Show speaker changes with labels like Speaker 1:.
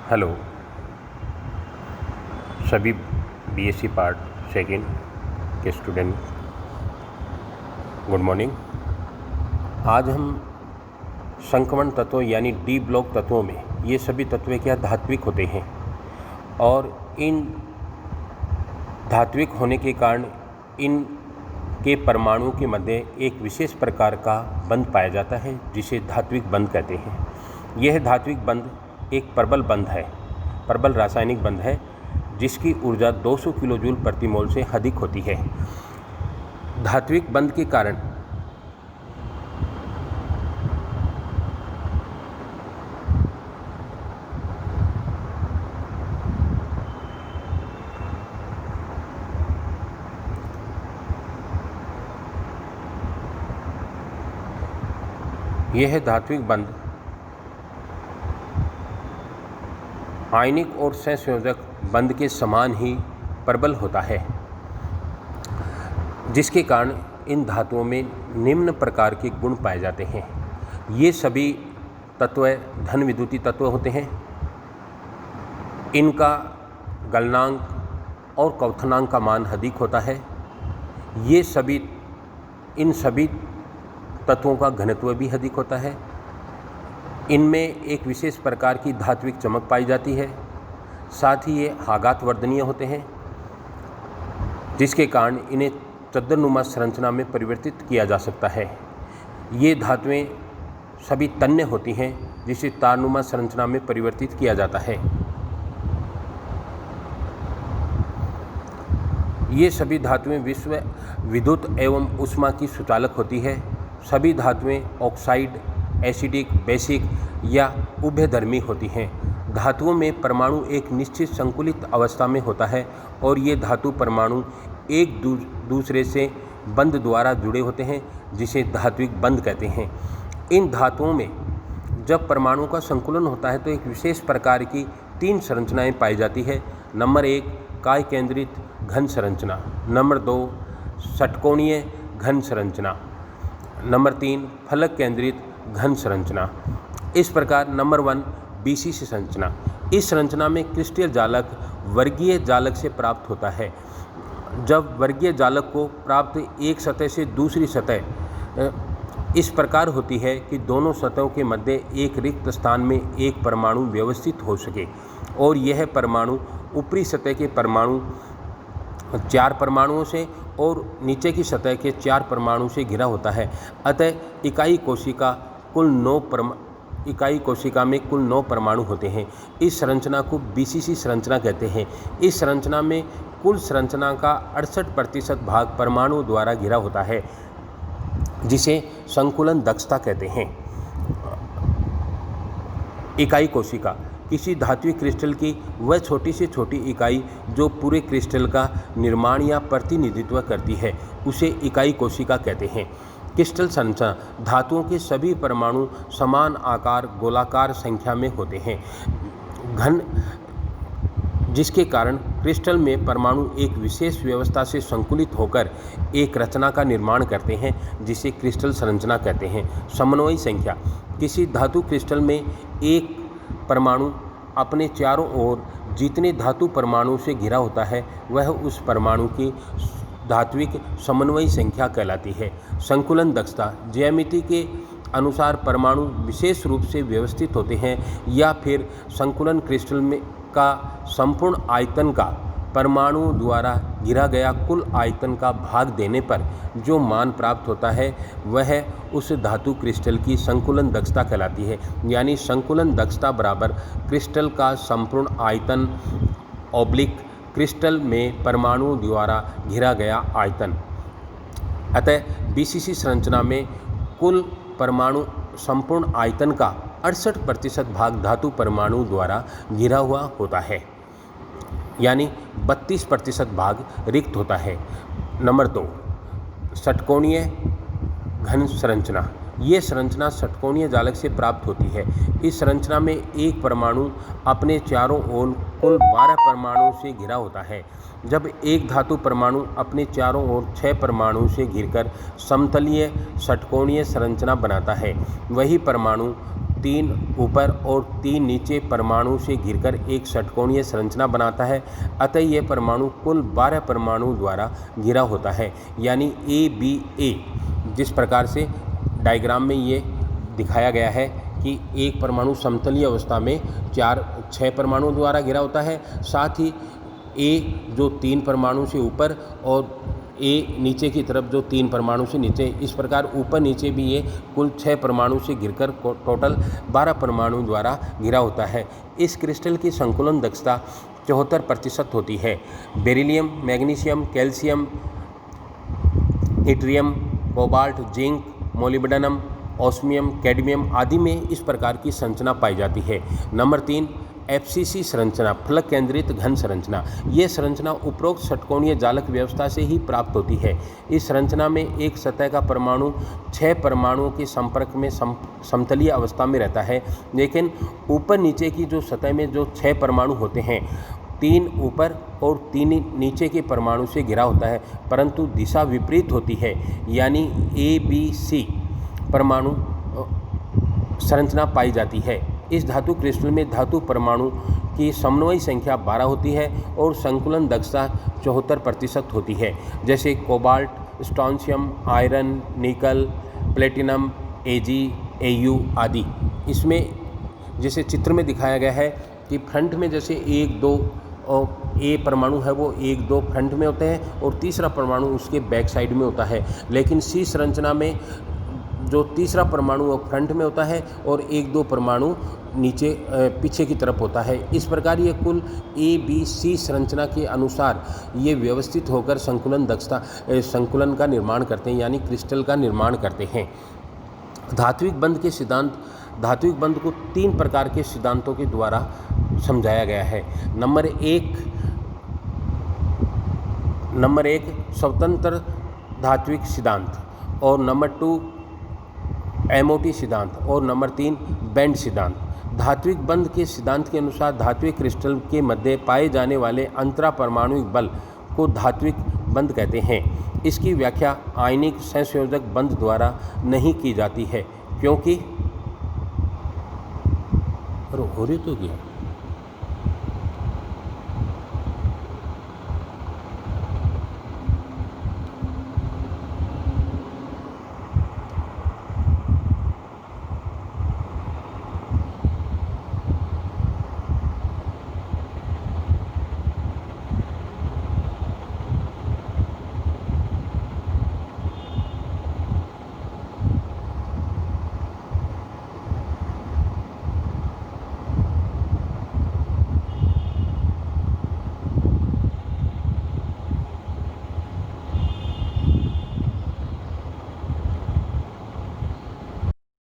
Speaker 1: Hello सभी BSc part second के student, good morning. आज हम संक्रमण तत्वों यानी डी ब्लॉक तत्वों में ये सभी तत्व क्या धात्विक होते हैं और इन धात्विक होने के कारण इन के परमाणुओं के मध्य एक विशेष प्रकार का बंध पाया जाता है जिसे धात्विक बंध कहते हैं। यह धात्विक बंध एक प्रबल बंध है, प्रबल रासायनिक बंध है जिसकी ऊर्जा 200 किलो जूल प्रति मोल से अधिक होती है। धात्विक बंध के कारण यह धात्विक बंध आयनिक और सहसंयोजक बंध के समान ही प्रबल होता है, जिसके कारण इन धातुओं में निम्न प्रकार के गुण पाए जाते हैं। ये सभी तत्व धन विद्युतीय तत्व होते हैं। इनका गलनांक और क्वथनांक का मान अधिक होता है। इन सभी तत्वों का घनत्व भी अधिक होता है। इनमें एक विशेष प्रकार की धात्विक चमक पाई जाती है। साथ ही ये आघात वर्धनीय होते हैं, जिसके कारण इन्हें चद्दरनुमा संरचना में परिवर्तित किया जा सकता है। ये धातुएं सभी तन्य होती हैं, जिसे तारनुमा संरचना में परिवर्तित किया जाता है। ये सभी धातुएं विश्व विद्युत एवं ऊष्मा की सुचालक होती है। सभी धातुएं ऑक्साइड, एसिडिक, बेसिक या उभयधर्मी होती हैं। धातुओं में परमाणु एक निश्चित संकुलित अवस्था में होता है और ये धातु परमाणु एक दूसरे से बंध द्वारा जुड़े होते हैं, जिसे धात्विक बंध कहते हैं। इन धातुओं में जब परमाणु का संकुलन होता है तो एक विशेष प्रकार की 3 संरचनाएं पाई जाती है। नंबर 1 काय केंद्रित घन संरचना, नंबर 2 षटकोणीय घन संरचना, नंबर 3 फलक केंद्रित घन संरचना। इस प्रकार नंबर 1 बीसीसी संरचना। इस संरचना में क्रिस्टल जालक वर्गीय जालक से प्राप्त होता है। जब वर्गीय जालक को प्राप्त एक सतह से दूसरी सतह इस प्रकार होती है कि दोनों सतहों के मध्य एक रिक्त स्थान में एक परमाणु व्यवस्थित हो सके और यह परमाणु ऊपरी सतह के परमाणु 4 परमाणुओं से और नीचे की सतह के 4 परमाणु से घिरा होता है। अतः इकाई कोशिका में कुल 9 परमाणु होते हैं। इस संरचना को बीसीसी संरचना कहते हैं। इस संरचना में कुल संरचना का 68% भाग परमाणु द्वारा घिरा होता है, जिसे संकुलन दक्षता कहते हैं। इकाई कोशिका किसी धात्विक क्रिस्टल की वह छोटी से छोटी इकाई जो पूरे क्रिस्टल का निर्माण या प्रतिनिधित्व करती है, उसे इकाई कोशिका कहते हैं। क्रिस्टल संरचना धातुओं के सभी परमाणु समान आकार गोलाकार संख्या में होते हैं, घन, जिसके कारण क्रिस्टल में परमाणु एक विशेष व्यवस्था से संकुलित होकर एक रचना का निर्माण करते हैं, जिसे क्रिस्टल संरचना कहते हैं। समन्वयी संख्या किसी धातु क्रिस्टल में एक परमाणु अपने चारों ओर जितने धातु परमाणु से घिरा होता है वह उस परमाणु की धात्विक समन्वयी संख्या कहलाती है। संकुलन दक्षता ज्यामिति के अनुसार परमाणु विशेष रूप से व्यवस्थित होते हैं या फिर संकुलन क्रिस्टल में का संपूर्ण आयतन का परमाणु द्वारा घिरा गया कुल आयतन का भाग देने पर जो मान प्राप्त होता है वह उस धातु क्रिस्टल की संकुलन दक्षता कहलाती है। यानी संकुलन दक्षता बराबर क्रिस्टल का संपूर्ण आयतन ऑब्लिक क्रिस्टल में परमाणु द्वारा घिरा गया आयतन। अतः बीसीसी संरचना में कुल परमाणु संपूर्ण आयतन का 68% भाग धातु परमाणु द्वारा घिरा हुआ होता है, यानी 32% भाग रिक्त होता है। नंबर 2 षटकोणीय घन संरचना। ये संरचना षटकोणीय जालक से प्राप्त होती है। इस संरचना में एक परमाणु अपने चारों ओर कुल 12 परमाणु से घिरा होता है। जब एक धातु परमाणु अपने चारों ओर 6 परमाणु से घिरकर समतलीय षटकोणीय संरचना बनाता है, वही परमाणु 3 ऊपर और 3 नीचे परमाणु से घिरकर एक षटकोणीय संरचना बनाता है। अतः यह परमाणु कुल 12 परमाणु द्वारा घिरा होता है, यानी ABA। जिस प्रकार से डायग्राम में ये दिखाया गया है कि एक परमाणु समतलीय अवस्था में 6 परमाणु द्वारा घिरा होता है, साथ ही A जो 3 परमाणु से ऊपर और A नीचे की तरफ जो 3 परमाणु से नीचे, इस प्रकार ऊपर नीचे भी ये कुल 6 परमाणु से घिरकर टोटल 12 परमाणु द्वारा घिरा होता है। इस क्रिस्टल की संकुलन दक्षता 74% होती है। Beryllium, magnesium, calcium, yttrium, cobalt, zinc, molybdenum, osmium, cadmium आदि में इस प्रकार की संरचना पाई जाती है। नंबर 3, FCC संरचना, फलक केंद्रित घन संरचना। ये संरचना उपरोक्त षटकोणीय जालक व्यवस्था से ही प्राप्त होती है। इस संरचना में एक सतह का परमाणु 6 परमाणुओं के संपर्क में समतलीय अवस्था में रहता है, लेकिन ऊपर नीचे की जो सतह में जो 6 परमाणु होते हैं, 3 ऊपर और 3 नीचे के परमाणु से घिरा होता है, परंतु दिशा विपरीत होती है, यानी ABC परमाणु संरचना पाई जाती है। इस धातु क्रिस्टल में धातु परमाणु की समन्वयी संख्या 12 होती है और संकुलन दक्षता 74% होती है, जैसे कोबाल्ट, स्ट्रोंशियम, आयरन, निकल, प्लेटिनम, Ag, Au आदि। इसमें जैसे चित्र में दिखाया गया है कि फ्रंट में जैसे 1, 2 और A परमाणु है वो 1, 2 फ्रंट में होते हैं और तीसरा परमाणु उसके बैक साइड में होता है, लेकिन C संरचना में जो तीसरा परमाणु वो फ्रंट में होता है और 1, 2 परमाणु नीचे पीछे की तरफ होता है। इस प्रकार ये कुल ABC संरचना के अनुसार ये व्यवस्थित होकर संकुलन का निर्माण करते हैं, यानी क्रिस्टल का निर्माण करते हैं। धात्विक बंध के सिद्धांत, धात्विक बंध को 3 प्रकार के सिद्धांतों के द्वारा समझाया गया है। नंबर 1 स्वतंत्र धात्विक सिद्धांत, और नंबर 2 MOT सिद्धांत, और नंबर 3 बैंड सिद्धांत। धात्विक बंध के सिद्धांत के अनुसार धात्विक क्रिस्टल के मध्य पाए जाने वाले अंतरा परमाणुक बल को धात्विक बंध कहते हैं। इसकी व्याख्या आयनिक संयोजक बंध द्वारा नहीं की जाती है, क्योंकि हो रही तो क्या